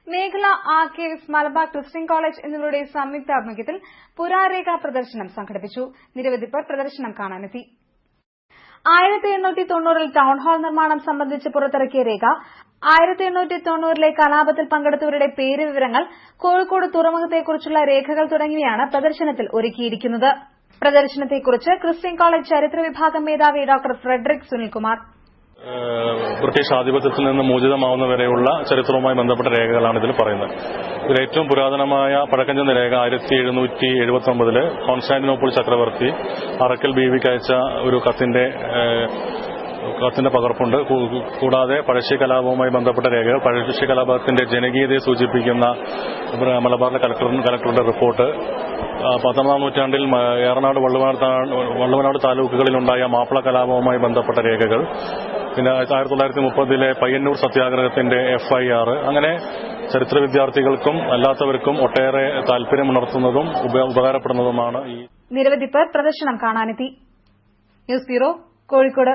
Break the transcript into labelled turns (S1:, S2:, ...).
S1: മേഖല archives Malabar Christian college എന്നിവരുടെ സംയുക്താഭിമുഖ്യത്തിൽ പുരാരേഖ പ്രദർശനം സംഘടിപ്പിച്ചു. നിരവധി പേർ പ്രദർശനം കാണാനെത്തി. 1890-ൽ ടൌൺഹാൾ നിർമ്മാണം സംബന്ധിച്ച് പുറത്തിറക്കിയ രേഖ, 1890-ലെ കലാപത്തിൽ പങ്കെടുത്തവരുടെ പേര് വിവരങ്ങൾ, കോഴിക്കോട് തുറമുഖത്തെക്കുറിച്ചുള്ള രേഖകൾ തുടങ്ങിയവയാണ് പ്രദർശനത്തിൽ ഒരുക്കിയിരിക്കുന്നത്. പ്രദർശനത്തെക്കുറിച്ച് ക്രിസ്ത്യൻ കോളേജ് ചരിത്ര വിഭാഗം മേധാവി ഡോക്ടർ ഫ്രെഡറിക് സുനിൽകുമാർ.
S2: ബ്രിട്ടീഷ് ആധിപത്യത്തിൽ നിന്ന് മോചിതമാവുന്നവരെയുള്ള ചരിത്രവുമായി ബന്ധപ്പെട്ട രേഖകളാണ് ഇതിൽ പറയുന്നത്. ഇതിൽ ഏറ്റവും പുരാതനമായ പഴക്കം ചെന്ന രേഖ 1779 കോൺസ്റ്റാന്റിനോപ്പിൾ ചക്രവർത്തി അറക്കൽ ബീവിക്ക് അയച്ച ഒരു കത്തിന്റെ പകർപ്പുണ്ട്. കൂടാതെ പഴശ്ശി കലാപവുമായി ബന്ധപ്പെട്ട രേഖകൾ, പഴശ്ശി കലാപത്തിന്റെ ജനകീയതയെ സൂചിപ്പിക്കുന്ന മലബാറിലെ കലക്ടറുടെ റിപ്പോർട്ട്, 19ാം നൂറ്റാണ്ടിൽ ഏറനാട് വള്ളുവനാട് താലൂക്കുകളിലുണ്ടായ മാപ്പിള കലാപവുമായി ബന്ധപ്പെട്ട രേഖകൾ, പിന്നെ 1930-ലെ പയ്യന്നൂർ സത്യാഗ്രഹത്തിന്റെ FIR, അങ്ങനെ ചരിത്ര വിദ്യാർത്ഥികൾക്കും അല്ലാത്തവർക്കും ഒട്ടേറെ താല്പര്യമുണർത്തുന്നതും ഉപകാരപ്പെടുന്നതുമാണ്.
S1: നിരവധി പേർ പ്രദർശനം കാണാനെത്തി. News bureau, Kozhikode.